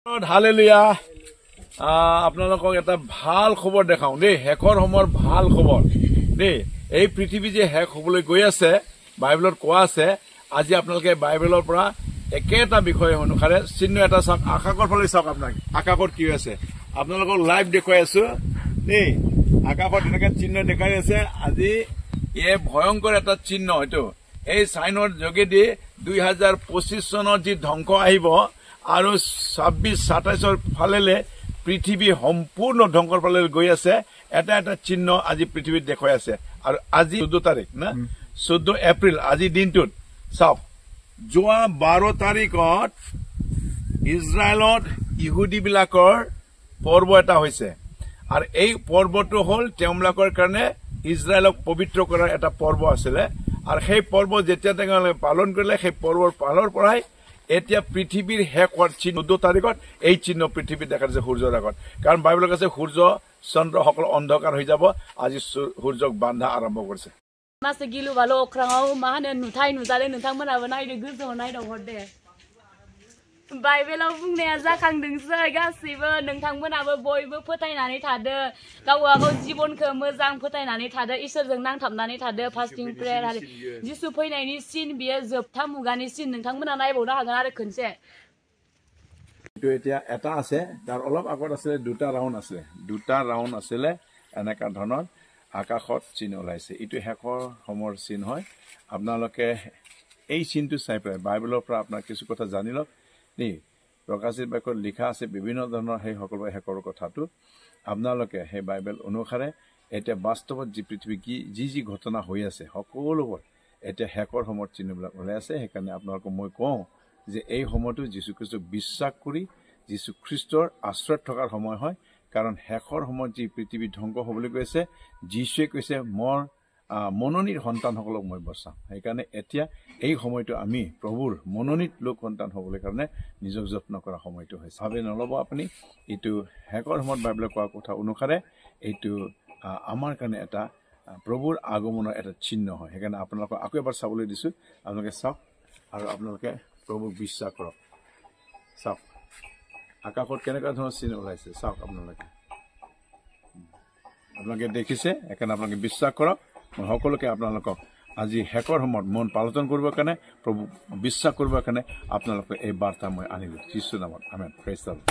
hallelujah আপোনালোকক এটা ভাল খবৰ দেখাও দেই হেকৰ সময়ৰ ভাল খবৰ দেই এই পৃথিৱী যে হেক হ'বলৈ গৈ আছে বাইবেলত কোৱা আছে আজি আপোনালোকে বাইবেলৰ পৰা একেটা বিষয় অনুসাৰে চিহ্ন এটা চাওক আকাশৰ ফালে চাওক আপোনাক আকাশত কি আছে আপোনালোকক লাইভ দেখুৱাই আছো দেই আকাশত এনেকৈ চিহ্ন দেখাই আছে আজি এই ভয়ংকৰ এটা চিহ্ন হয়তো এই চাইনৰ যোগেদি 2025 চনৰ যি ধ্বংস আহিব আৰু 26-27 ফালেলে পৃথিৱী সম্পূৰ্ণ ধ্বংসৰ ফালে গৈ আছে এটা এটা চিহ্ন আজি পৃথিৱীত দেখুৱাই আছে আৰু আজি 14 তাৰিখ না 14 এপ্ৰিল আজি দিনটোত চাওক যোৱা 12 তাৰিখত ইজৰাইলত ইহুদীবিলাকৰ পৰ্ব এটা হৈছে আৰু এই পৰ্বটো হ'ল তেওঁলোকৰ কাৰণে ইজৰাইলক পবিত্ৰ কৰাৰ এটা পৰ্ব আছিলে আৰু সেই পৰ্ব যেতিয়া তেওঁলোকে পালন কৰিলে সেই পৰ্বৰ পালৰ পৰাই এতিয়া পৃথিৱীৰ শেষ হোৱাৰ চিহ্ন 14 তাৰিখত এই চিহ্ন পৃথিৱীত দেখা যায় সূৰ্যৰ আগত কাৰণ বাইবেলত আছে সূৰ্য চন্দ্ৰ সকলো অন্ধকাৰ হৈ যাব আজি সূৰ্যক বান্ধা আৰম্ভ কৰিছে मासे गिलु बालो अख्राङाव मा होनो नुथाय नुजादों नोंथांमोनाबो नायदो गोजौआव नायदावहरदे बाइबेलाव बुंनाया जाखांदोंसै गासैबो नोंथांमोनाबो बयबो फोथायनानै थादो गावगाव जिबनखौ मोजां फोथायनानै थादो इसोरजों नांथाबनानै थादो फास्टिं प्रेयार आरो जिसु फैनायनि सिन बियो जोबथा मुगानि सिन नोंथांमोना नायबावनो हागोन आरो खनसे এতিয়া এটা আছে তাৰ অলপ আগত আছে দুটা ৰাউণ্ড আছিলে এনেকা ধৰণৰ আকাশত চিহ্ন ওলাইছে ইটো হেকৰ সময়ৰ চিহ্ন হয় আপোনালোকে এই চিহ্নটো চাই পেলাই বাইবেলৰ পৰা আপোনাৰ কিছু কথা জানি লওক নি প্ৰকাশিত বাক্যত লিখা আছে বিভিন্ন ধৰণৰ সেই সকলো হেকৰ কথাটো আপোনালোকে সেই বাইবেল অনুসাৰে এতিয়া বাস্তৱত যি পৃথিৱী যি ঘটনা হৈ আছে সকলোবোৰ এতিয়া হেকৰ সময়ৰ চিহ্নবিলাক ওলাই আছে সেইকাৰণে আপোনালোকক মই কওঁ যে এই সময়টো যীশু খ্ৰীষ্টক বিশ্বাস কৰি যীশু খ্ৰীষ্টৰ আশ্ৰয়ত থকাৰ সময় হয় কাৰণ হেকৰ সময়ত যি পৃথিৱী ধ্বংস হ'বলৈ গৈছে যীশুৱে কৈছে মোৰ মনোনীত সন্তানসকলক মই বচাম সেইকাৰণে এতিয়া এই সময়টো আমি প্ৰভুৰ মনোনীত লোক সন্তান হ'বলৈ কাৰণে নিজক যত্ন কৰা সময়টো হৈছে ভাবে নল'ব আপুনি এইটো হেকৰ সময়ত বাইবেলত কোৱা কথা অনুসাৰে এইটো আমাৰ কাৰণে এটা প্ৰভুৰ আগমনৰ এটা চিহ্ন হয় সেইকাৰণে আপোনালোকক আকৌ এবাৰ চাবলৈ দিছোঁ আপোনালোকে চাওক আৰু আপোনালোকে প্ৰভুক বিশ্বাস কৰক চাওক আকাশত কেনেকুৱা ধৰণৰ চিহ্ন ওলাইছে চাওক আপোনালোকে দেখিছে সেইকাৰণে আপোনালোকে বিশ্বাস কৰক মই সকলোকে আপোনালোকক আজি হেকৰ সময়ত মন পালন কৰিবৰ কাৰণে প্ৰভু বিশ্বাস কৰিবৰ কাৰণে আপোনালোকে এই বাৰ্তা মই আনিলোঁ যীশুৰ নামত আমেন প্ৰেইজ দ্য লৰ্ড